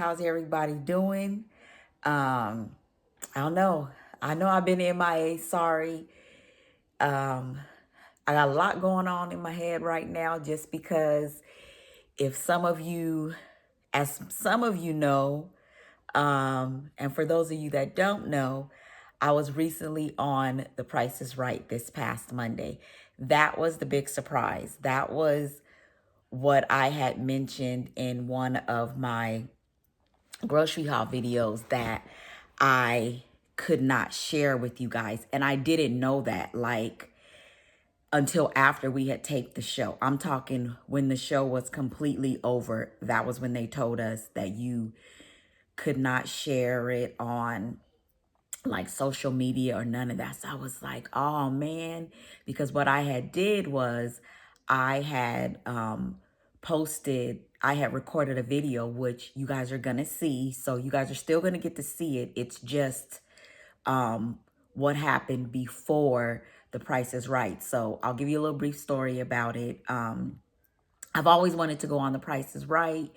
How's everybody doing? Um, I don't know. I know I've been MIA. Sorry. Um, I got a lot going on in my head right now just because if some of you, as some of you know, and for those of you that don't know, I was recently on The Price is Right this past Monday. That was the big surprise. That was what I had mentioned in one of my grocery haul videos that I could not share with you guys. And I didn't know that like until after we had taped the show. I'm talking when the show was completely over. That was when they told us that you could not share it on like social media or none of that. So I was like, oh man, because what I had did was I had I had recorded a video, which you guys are gonna see. So you guys are still gonna get to see it. It's just what happened before The Price is Right. So I'll give you a little brief story about it. I've always wanted to go on The Price is Right.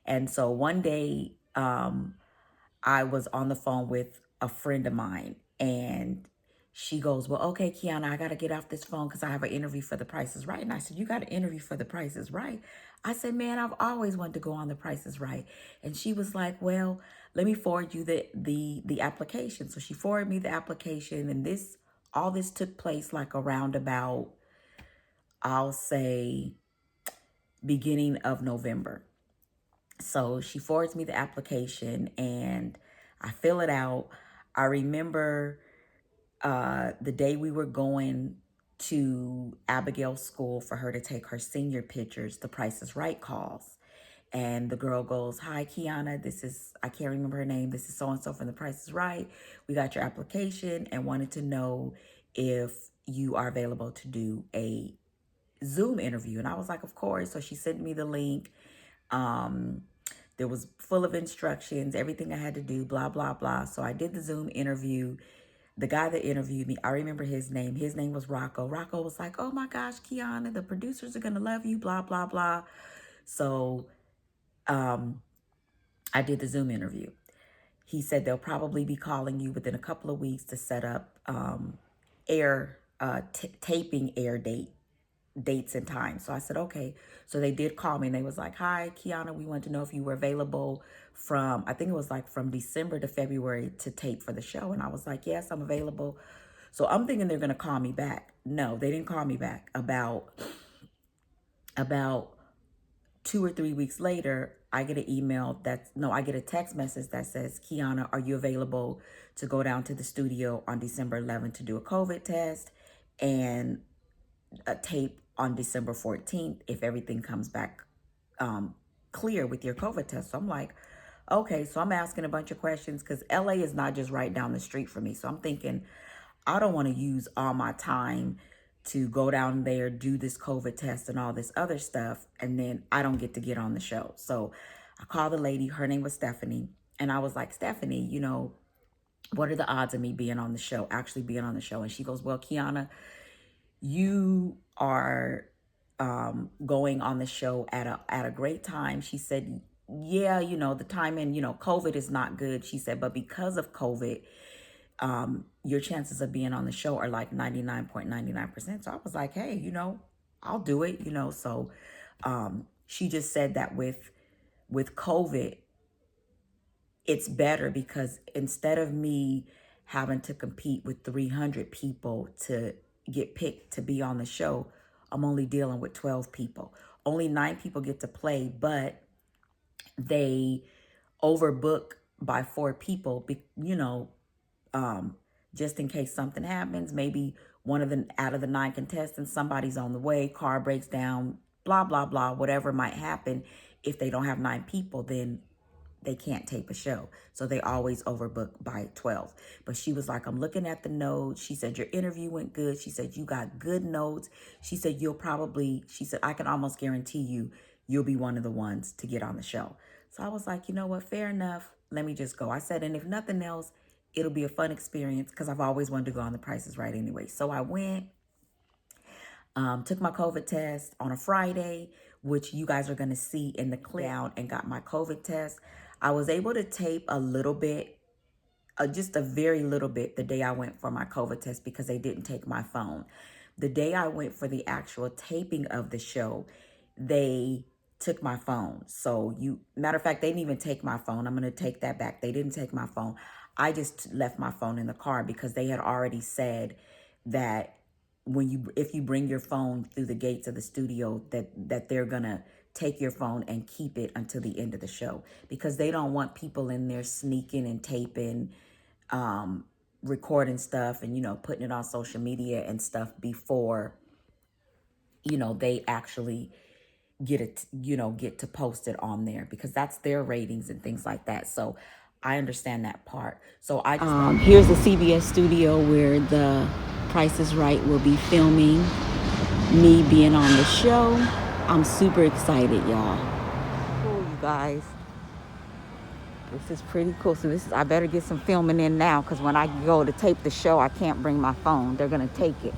And so one day, I was on the phone with a friend of mine and she goes, well, okay, Kiana, I got to get off this phone because I have an interview for The Price is Right. And I said, you got an interview for The Price is Right? I said, man, I've always wanted to go on The Price is Right. And she was like, well, let me forward you the application. So she forwarded me the application and all this took place like around about, I'll say, beginning of November. So she forwards me the application and I fill it out. I remember the day we were going to Abigail's school for her to take her senior pictures, The Price is Right calls. And the girl goes, hi, Kiana, I can't remember her name. This is so-and-so from The Price is Right. We got your application and wanted to know if you are available to do a Zoom interview. And I was like, of course. So she sent me the link. Um, there was full of instructions, everything I had to do, blah, blah, blah. So I did the Zoom interview. The guy that interviewed me, I remember his name. His name was Rocco. Rocco was like, oh my gosh, Kiana, the producers are going to love you, blah, blah, blah. So I did the Zoom interview. He said they'll probably be calling you within a couple of weeks to set up taping air dates and times. So I said, okay. So they did call me and they was like, hi, Kiana, we want to know if you were available from, I think it was like from December to February to tape for the show. And I was like, yes, I'm available. So I'm thinking they're going to call me back. No, they didn't call me back. About 2 or 3 weeks later, I get an I get a text message that says, Kiana, are you available to go down to the studio on December 11th to do a COVID test and a tape on December 14th if everything comes back clear with your COVID test? So I'm like, okay. So I'm asking a bunch of questions because LA is not just right down the street for me. So I'm thinking, I don't want to use all my time to go down there, do this COVID test and all this other stuff, and then I don't get on the show. So I called the lady, her name was Stephanie, and I was like, Stephanie, what are the odds of me being on the show, actually being on the show? And she goes, well, Kiana, you are going on the show at a great time. She said, yeah, the timing, COVID is not good. She said, but because of COVID, your chances of being on the show are like 99.99%. So I was like, hey, I'll do it, So she just said that with COVID, it's better because instead of me having to compete with 300 people to get picked to be on the show, I'm only dealing with 12 people. Only 9 people get to play, but they overbook by 4 people, just in case something happens. Maybe one of the out of the 9 contestants, somebody's on the way, car breaks down, blah, blah, blah, whatever might happen. If they don't have 9 people, then they can't tape a show. So they always overbook by 12. But she was like, I'm looking at the notes. She said, your interview went good. She said, you got good notes. She said, she said, I can almost guarantee you'll be one of the ones to get on the show. So I was like, you know what? Fair enough. Let me just go. I said, and if nothing else, it'll be a fun experience because I've always wanted to go on The Price is Right anyway. So I went, took my COVID test on a Friday, which you guys are going to see in the clip, and got my COVID test. I was able to tape a little bit, just a very little bit, the day I went for my COVID test because they didn't take my phone. The day I went for the actual taping of the show, they took my phone. So matter of fact, they didn't even take my phone. I'm going to take that back. They didn't take my phone. I just left my phone in the car because they had already said that if you bring your phone through the gates of the studio, that they're going to take your phone and keep it until the end of the show, because they don't want people in there sneaking and taping, recording stuff and, putting it on social media and stuff before, they actually get to post it on there, because that's their ratings and things like that. So I understand that part. So I just here's the CBS studio where the Price is Right will be filming me being on the show. I'm super excited, y'all. Cool, you guys. This is pretty cool. So I better get some filming in now, because when I go to tape the show, I can't bring my phone. They're gonna take it.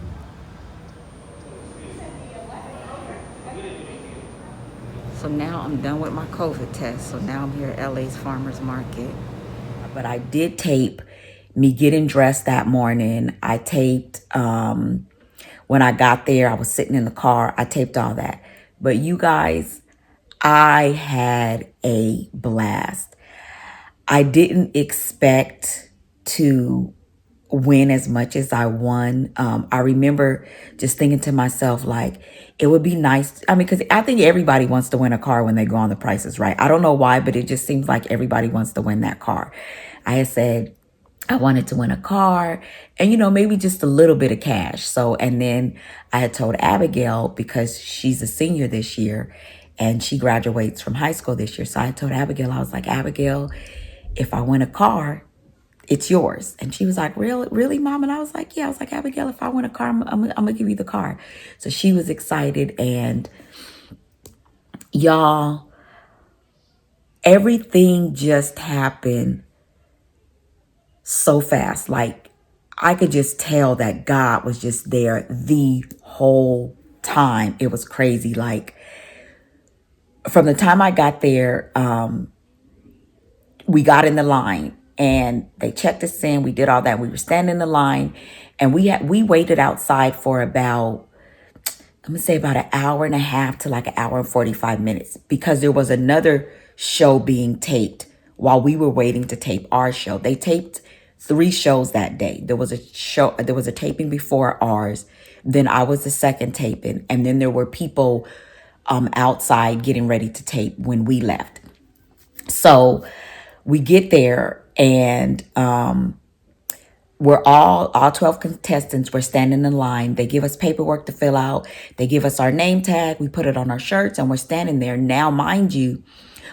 So now I'm done with my COVID test. So now I'm here at LA's Farmers Market. But I did tape me getting dressed that morning. I taped when I got there. I was sitting in the car. I taped all that. But you guys, I had a blast. I didn't expect to win as much as I won. I remember just thinking to myself, like, it would be nice. I mean, because I think everybody wants to win a car when they go on The Price is Right. I don't know why, but it just seems like everybody wants to win that car. I had said I wanted to win a car and, maybe just a little bit of cash. So, and then I had told Abigail, because she's a senior this year and she graduates from high school this year. So I told Abigail, I was like, Abigail, if I win a car, it's yours. And she was like, really, Mom? And I was like, yeah. I was like, Abigail, if I win a car, I'm going to give you the car. So she was excited. And y'all, everything just happened so fast. Like, I could just tell that God was just there the whole time. It was crazy. Like, from the time I got there, we got in the line and they checked us in. We did all that. We were standing in the line and we waited outside for about, I'm gonna say about an hour and a half to like an hour and 45 minutes, because there was another show being taped while we were waiting to tape our show. They taped 3 shows that day. There was a taping before ours. Then I was the second taping. And then there were people outside getting ready to tape when we left. So we get there and we're all 12 contestants. We're standing in line. They give us paperwork to fill out. They give us our name tag. We put it on our shirts and we're standing there. Now, mind you,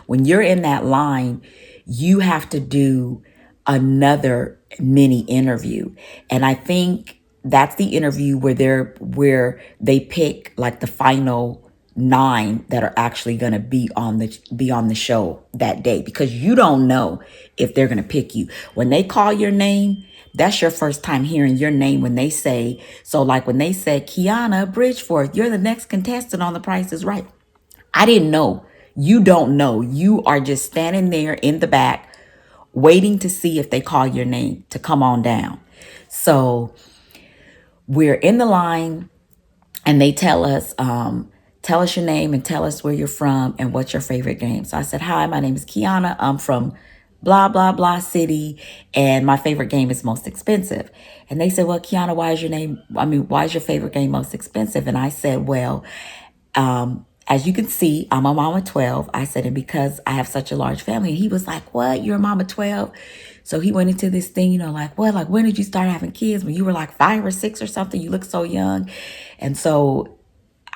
when you're in that line, you have to do another mini interview. And I think that's the interview where they pick like the final 9 that are actually going to be on the show that day, because you don't know if they're going to pick you. When they call your name, that's your first time hearing your name. When they say, so like when they said, Kiana Bridgeforth, you're the next contestant on The Price is Right. I didn't know. You don't know. You are just standing there in the back waiting to see if they call your name to come on down. So we're in the line and they tell us your name and tell us where you're from and what's your favorite game. So I said, hi, my name is Kiana. I'm from blah, blah, blah city. And my favorite game is Most Expensive. And they said, well, Kiana, why is your favorite game Most Expensive? And I said, well, as you can see, I'm a mom of 12. I said, and because I have such a large family. And he was like, what? You're a mom of 12? So he went into this thing, like, what? Like, when did you start having kids? When you were like 5 or 6 or something? You look so young. And so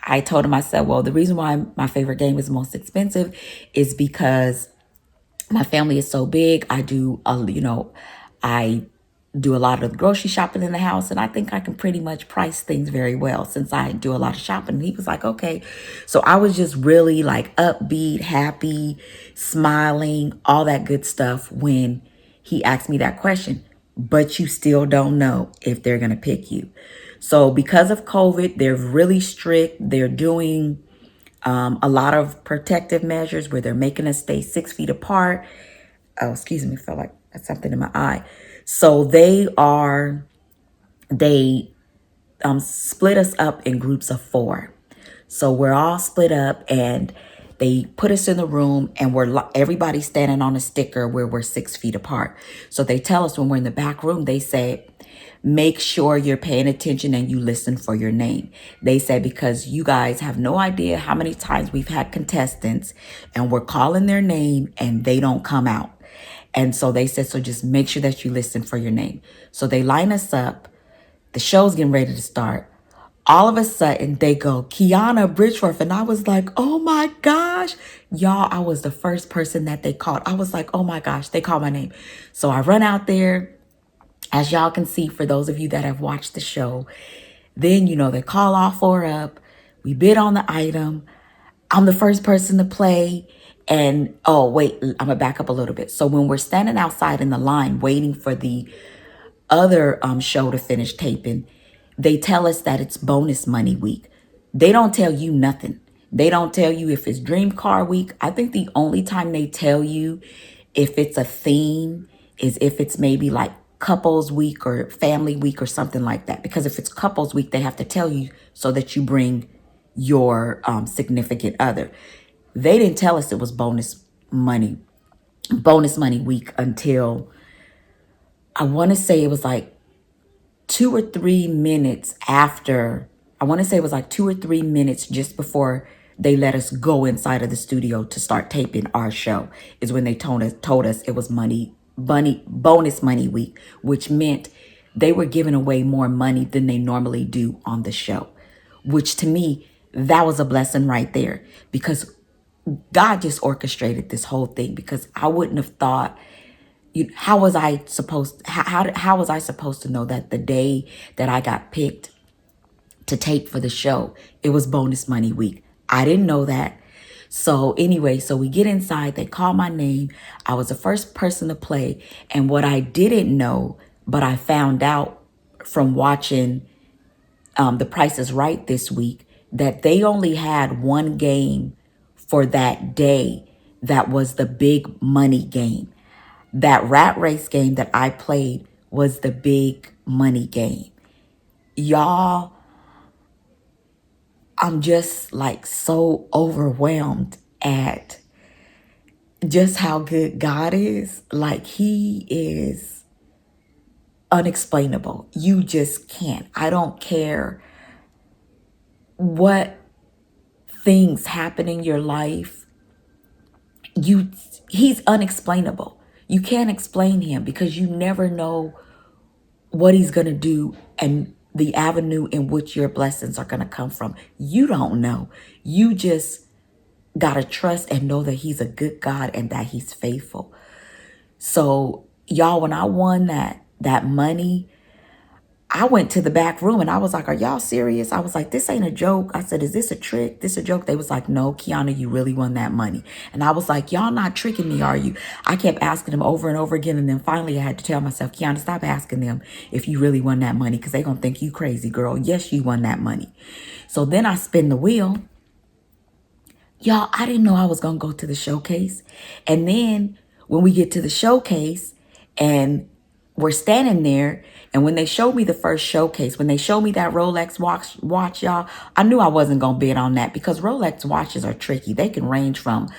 I told him, I said, well, the reason why my favorite game is Most Expensive is because my family is so big. I do a lot of the grocery shopping in the house, and I think I can pretty much price things very well since I do a lot of shopping. And he was like, okay. So I was just really like upbeat, happy, smiling, all that good stuff when he asked me that question. But you still don't know if they're going to pick you. So because of COVID, they're really strict. They're doing a lot of protective measures where they're making us stay 6 feet apart. Oh, excuse me, felt like that's something in my eye. So they split us up in groups of 4. So we're all split up, and they put us in the room, and everybody's standing on a sticker where we're 6 feet apart. So they tell us when we're in the back room, they say, make sure you're paying attention and you listen for your name. They said, because you guys have no idea how many times we've had contestants and we're calling their name and they don't come out. And so they said, so just make sure that you listen for your name. So they line us up. The show's getting ready to start. All of a sudden, they go, Kiana Bridgeworth. And I was like, oh my gosh. Y'all, I was the first person that they called. I was like, oh my gosh, they called my name. So I run out there. As y'all can see, for those of you that have watched the show, then, they call all 4 up. We bid on the item. I'm the first person to play. And, oh, wait, I'm going to back up a little bit. So when we're standing outside in the line waiting for the other show to finish taping, they tell us that it's bonus money week. They don't tell you nothing. They don't tell you if it's dream car week. I think the only time they tell you if it's a theme is if it's maybe like couples week or family week or something like that. Because if it's couples week, they have to tell you so that you bring your significant other. They didn't tell us it was bonus money week until I want to say it was like 2 or 3 minutes after. I want to say it was like 2 or 3 minutes just before they let us go inside of the studio to start taping our show, is when they told us it was bonus money week, which meant they were giving away more money than they normally do on the show, which to me, that was a blessing right there, because God just orchestrated this whole thing, because I wouldn't have thought, how was I supposed how was I supposed to know that the day that I got picked to tape for the show, it was bonus money week? I didn't know that. So anyway, so we get inside, they call my name. I was the first person to play. And what I didn't know, but I found out from watching The Price is Right this week, that they only had one game for that day that was the big money game. That rat race game that I played was the big money game. Y'all, I'm just like so overwhelmed at just how good God is. Like, he is unexplainable. You just can't. I don't care what things happen in your life. He's unexplainable. You can't explain him, because you never know what he's going to do and the avenue in which your blessings are going to come from. You don't know. You just got to trust and know that he's a good God and that he's faithful. So y'all, when I won that money, I went to the back room and I was like, are y'all serious? I was like, this ain't a joke. I said, is this a trick? This a joke? They was like, no, Kiana, you really won that money. And I was like, y'all not tricking me, are you? I kept asking them over and over again. And then finally I had to tell myself, Kiana, stop asking them if you really won that money, because they going to think you crazy, girl. Yes, you won that money. So then I spin the wheel. Y'all, I didn't know I was going to go to the showcase. And then when we get to the showcase and we're standing there, and when they showed me the first showcase, when they showed me that Rolex watch, y'all, I knew I wasn't going to bid on that, because Rolex watches are tricky. They can range from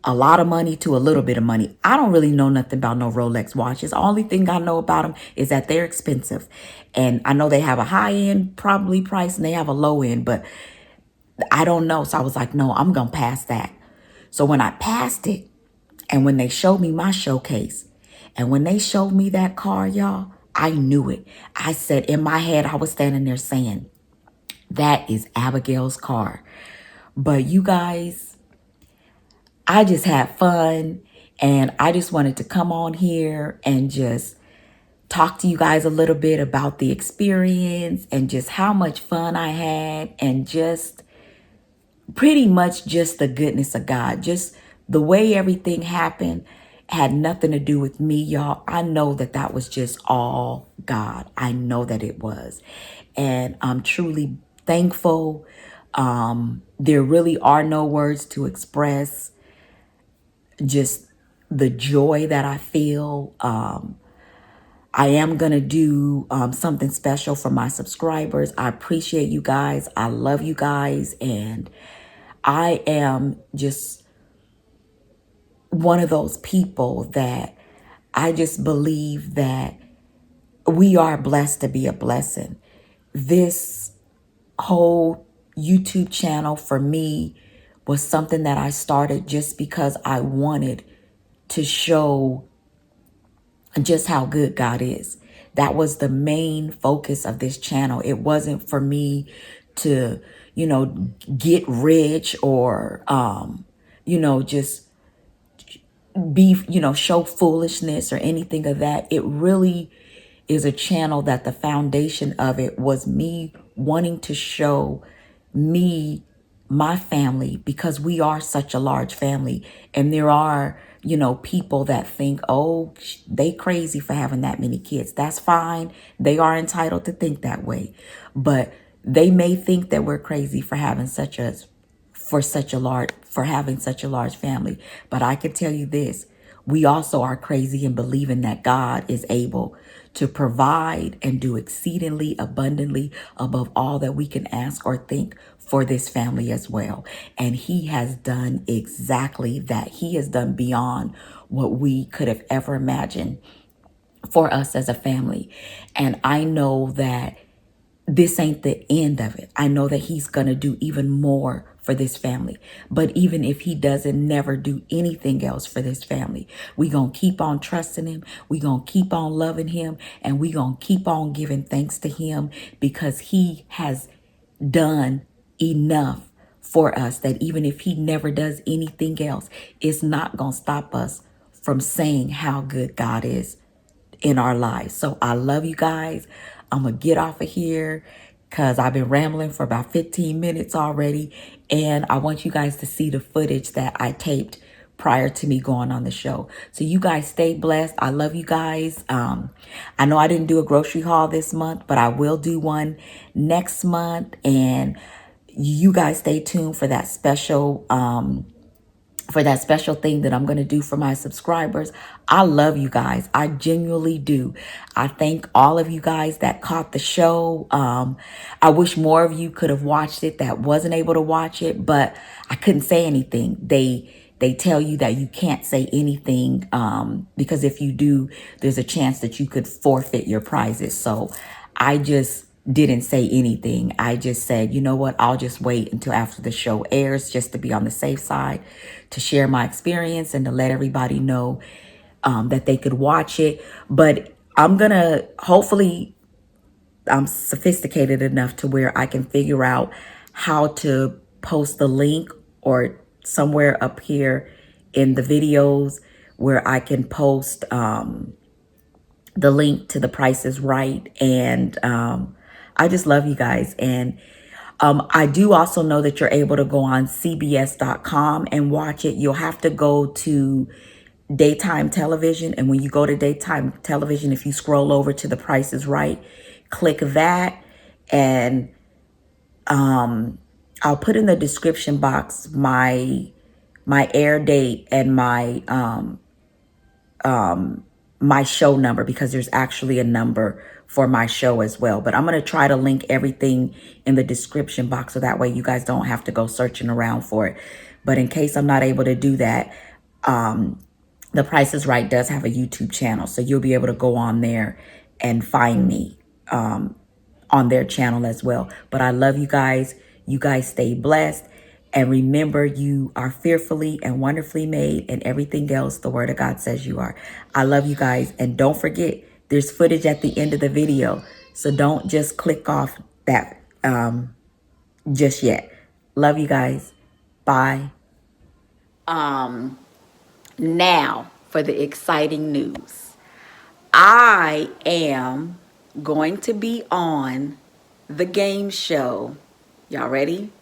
a lot of money to a little bit of money. I don't really know nothing about no Rolex watches. The only thing I know about them is that they're expensive. And I know they have a high end probably price and they have a low end, but I don't know. So I was like, no, I'm going to pass that. So when I passed it, and when they showed me my showcase, and when they showed me that car, y'all, I knew it. I said, in my head, I was standing there saying, that is Abigail's car. But you guys, I just had fun, and I just wanted to come on here and just talk to you guys a little bit about the experience and just how much fun I had, and just pretty much just the goodness of God. Just the way everything happened had nothing to do with me, y'all. I know that that was just all God. I know that it was. And I'm truly thankful. There really are no words to express just the joy that I feel. I am going to do something special for my subscribers. I appreciate you guys. I love you guys. And I am just one of those people that I just believe that we are blessed to be a blessing. This whole YouTube channel for me was something that I started just because I wanted to show just how good God is. That was the main focus of this channel. It wasn't for me to, get rich or, just be, show foolishness or anything of that. It really is a channel that the foundation of it was me wanting to show me, my family, because we are such a large family. And there are, people that think, oh, they crazy for having that many kids. That's fine. They are entitled to think that way. But they may think that we're crazy for having for having such a large family. But I can tell you this, we also are crazy in believing that God is able to provide and do exceedingly abundantly above all that we can ask or think for this family as well. And he has done exactly that. He has done beyond what we could have ever imagined for us as a family. And I know that this ain't the end of it. I know that he's going to do even more for this family. But even if he doesn't never do anything else for this family, we going to keep on trusting him. We going to keep on loving him. And we going to keep on giving thanks to him because he has done enough for us that even if he never does anything else, it's not going to stop us from saying how good God is in our lives. So I love you guys. I'm going to get off of here because I've been rambling for about 15 minutes already. And I want you guys to see the footage that I taped prior to me going on the show. So you guys stay blessed. I love you guys. I know I didn't do a grocery haul this month, but I will do one next month. And you guys stay tuned for that special thing that I'm going to do for my subscribers. I love you guys. I genuinely do. I thank all of you guys that caught the show. I wish more of you could have watched it that wasn't able to watch it, but I couldn't say anything. They tell you that you can't say anything because if you do, there's a chance that you could forfeit your prizes. So I just didn't say anything. I just said, you know what, I'll just wait until after the show airs just to be on the safe side, to share my experience and to let everybody know that they could watch it. But hopefully I'm sophisticated enough to where I can figure out how to post the link or somewhere up here in the videos where I can post the link to The Price is Right. And I just love you guys. And I do also know that you're able to go on CBS.com and watch it. You'll have to go to daytime television. And when you go to daytime television, if you scroll over to The Price is Right, click that. And I'll put in the description box my air date and my show number, because there's actually a number for my show as well. But I'm going to try to link everything in the description box so that way you guys don't have to go searching around for it. But in case I'm not able to do that, The Price is Right does have a YouTube channel, so you'll be able to go on there and find me on their channel as well. But I love you guys. You guys stay blessed. And remember, you are fearfully and wonderfully made, and everything else the Word of God says you are. I love you guys. And don't forget, there's footage at the end of the video. So don't just click off that just yet. Love you guys. Bye. Now for the exciting news. I am going to be on the game show. Y'all ready?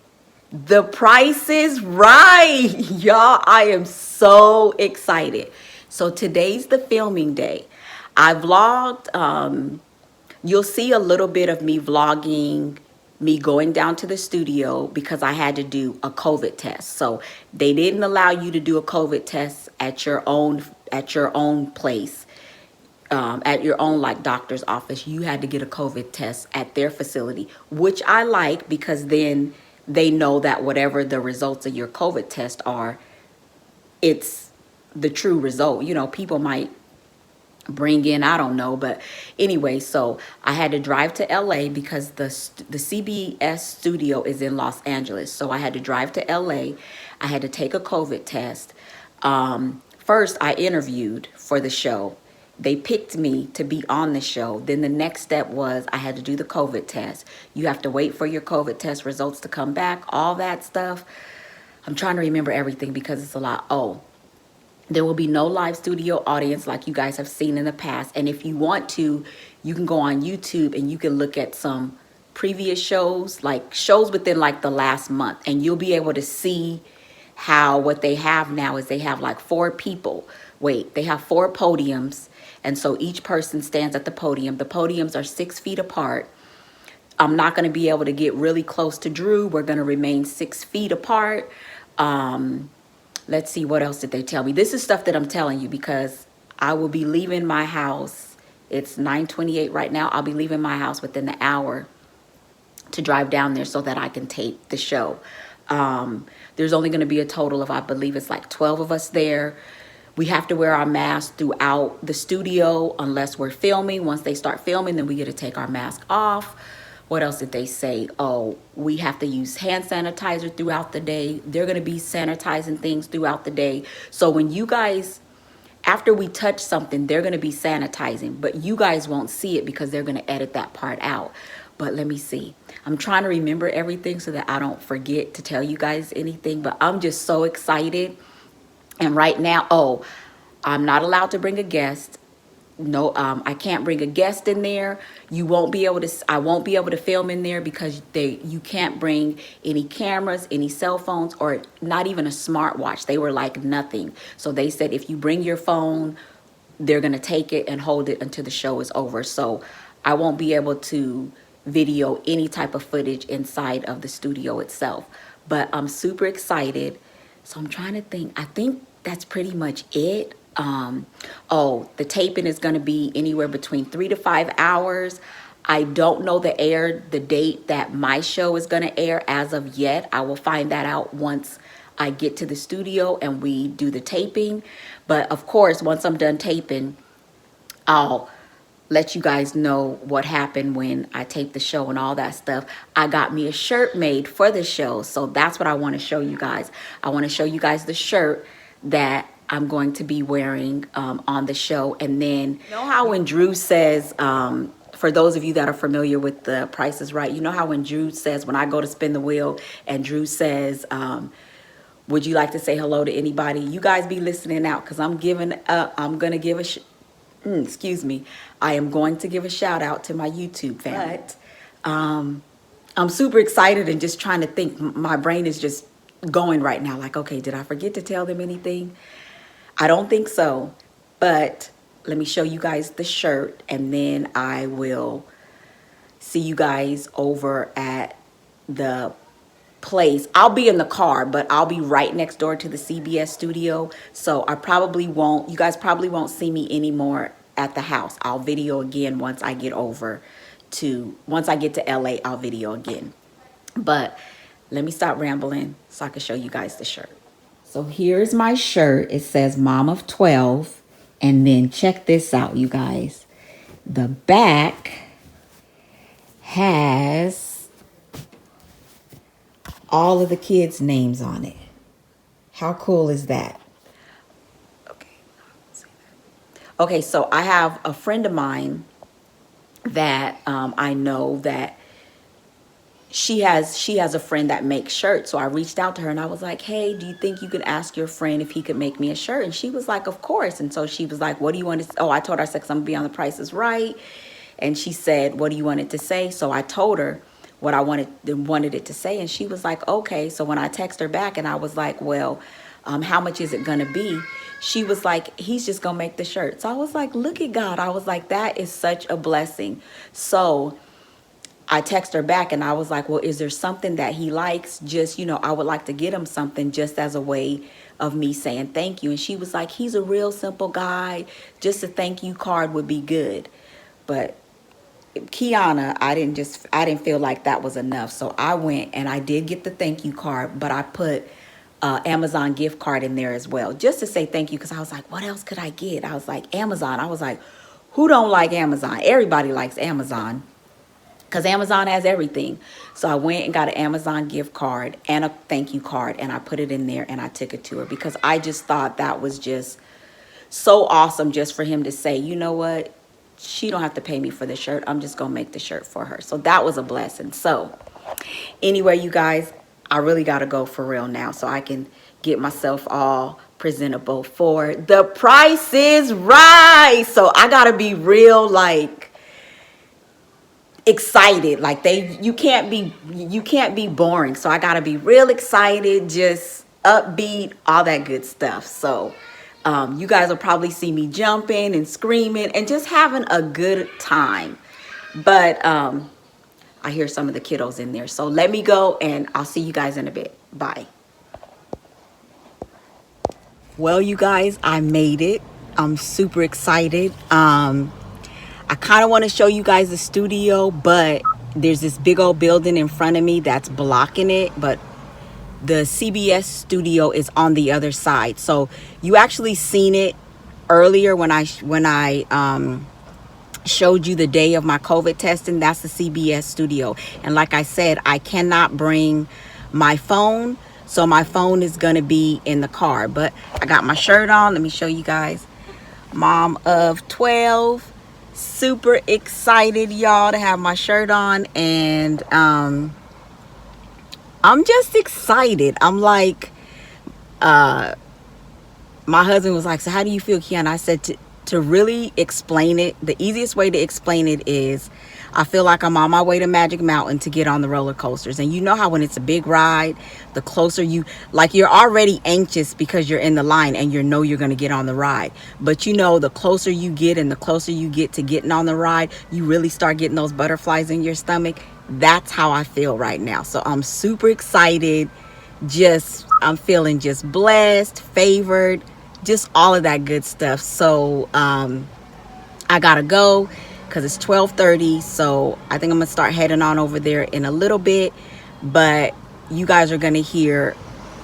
The Price is Right. Y'all, I am so excited. So today's the filming day. I vlogged, you'll see a little bit of me vlogging, me going down to the studio because I had to do a COVID test. So they didn't allow you to do a COVID test at your own at your own place, at your own like doctor's office, you had to get a COVID test at their facility, which I like because then they know that whatever the results of your COVID test are, it's the true result. You know, people might bring in, I don't know, but anyway, so I had to drive to LA because the CBS studio is in Los Angeles. So I had to drive to LA. I had to take a COVID test. First I interviewed for the show. They picked me to be on the show. Then the next step was I had to do the COVID test. You have to wait for your COVID test results to come back, all that stuff. I'm trying to remember everything because it's a lot. Oh, there will be no live studio audience like you guys have seen in the past. And if you want to, you can go on YouTube and you can look at some previous shows, like shows within like the last month, and you'll be able to see how what they have now is they have like 4 people. Wait, they have 4 podiums. And so each person stands at the podium. The podiums are 6 feet apart. I'm not going to be able to get really close to Drew. We're going to remain 6 feet apart. Let's see, what else did they tell me? This is stuff that I'm telling you because I will be leaving my house. It's 9:28 right now. I'll be leaving my house within the hour to drive down there so that I can tape the show. There's only going to be a total of, I believe it's like 12 of us there. We have to wear our masks throughout the studio unless we're filming. Once they start filming, then we get to take our mask off. What else did they say? Oh, we have to use hand sanitizer throughout the day. They're going to be sanitizing things throughout the day. So when you guys, after we touch something, they're going to be sanitizing, but you guys won't see it because they're going to edit that part out. But let me see. I'm trying to remember everything so that I don't forget to tell you guys anything, but I'm just so excited. And right now, oh, I'm not allowed to bring a guest. No, I can't bring a guest in there. You won't be able to, I won't be able to film in there because you can't bring any cameras, any cell phones, or not even a smartwatch. They were like nothing. So they said if you bring your phone, they're going to take it and hold it until the show is over. So I won't be able to video any type of footage inside of the studio itself. But I'm super excited. So I'm trying to think. I think that's pretty much it. Oh, the taping is going to be anywhere between 3 to 5 hours. I don't know the date that my show is going to air as of yet. I will find that out once I get to the studio and we do the taping. But of course, once I'm done taping, I'll let you guys know what happened when I taped the show and all that stuff. I got me a shirt made for the show. So that's what I want to show you guys. I want to show you guys the shirt that I'm going to be wearing on the show. And then, you know how when Drew says, for those of you that are familiar with The Price is Right, you know how when Drew says, when I go to spin the wheel and Drew says, would you like to say hello to anybody? You guys be listening out because I'm going to give excuse me. I am going to give a shout out to my YouTube family. But I'm super excited and just trying to think. My brain is just going right now like, okay, did I forget to tell them anything? I don't think so, but let me show you guys the shirt and then I will see you guys over at the place. I'll be in the car, but I'll be right next door to the CBS studio. So I probably won't, you guys probably won't see me anymore at the house. I'll video again once I get once I get to LA, I'll video again. But let me stop rambling so I can show you guys the shirt. So here's my shirt. It says Mom of 12. And then check this out, you guys. The back has all of the kids' names on it. How cool is that? Okay, so I have a friend of mine that I know that she has a friend that makes shirts. So I reached out to her and I was like, hey, do you think you could ask your friend if he could make me a shirt? And she was like, of course. And so she was like, what do you want to, oh, I told her, I said, 'cause I'm gonna be on The Price is Right. And she said, what do you want it to say? So I told her what I wanted it to say. And she was like, okay. So when I text her back and I was like, well, how much is it gonna be? She was like, he's just gonna make the shirt. So I was like, look at God. I was like, that is such a blessing. So I text her back and I was like, well, is there something that he likes? Just, I would like to get him something just as a way of me saying thank you. And she was like, he's a real simple guy. Just a thank you card would be good. But Kiana, I didn't feel like that was enough. So I went and I did get the thank you card, but I put Amazon gift card in there as well, just to say thank you. Because I was like, what else could I get? I was like, Amazon. I was like, who don't like Amazon? Everybody likes Amazon because Amazon has everything. So I went and got an Amazon gift card and a thank you card, and I put it in there and I took it to her because I just thought that was just so awesome, just for him to say, you know what, she don't have to pay me for the shirt. I'm just gonna make the shirt for her. So that was a blessing. So anyway, you guys, I really gotta go for real now so I can get myself all presentable for the Price is Right. So I gotta be real, like, excited. Like, you can't be boring. So I gotta be real excited, just upbeat, all that good stuff. So you guys will probably see me jumping and screaming and just having a good time. But I hear some of the kiddos in there. So let me go and I'll see you guys in a bit. Bye. Well, you guys, I made it. I'm super excited. I kind of want to show you guys the studio, but there's this big old building in front of me that's blocking it. But the CBS studio is on the other side. So you actually seen it earlier when I showed you the day of my COVID testing. That's the CBS studio. And like I said, I cannot bring my phone. So my phone is going to be in the car. But I got my shirt on. Let me show you guys. Mom of 12. Super excited, y'all, to have my shirt on. And I'm just excited. I'm like, my husband was like, so how do you feel, Kiana? I said, to really explain it, the easiest way to explain it is I feel like I'm on my way to Magic Mountain to get on the roller coasters. And you know how when it's a big ride, the closer you're already anxious because you're in the line and you know you're going to get on the ride. But the closer you get and the closer you get to getting on the ride, you really start getting those butterflies in your stomach. That's how I feel right now. So I'm super excited. I'm feeling just blessed, favored, just all of that good stuff. So I gotta go because it's 12:30. So I think I'm gonna start heading on over there in a little bit, but you guys are gonna hear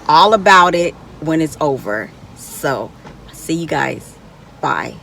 all about it when it's over. So see you guys. Bye.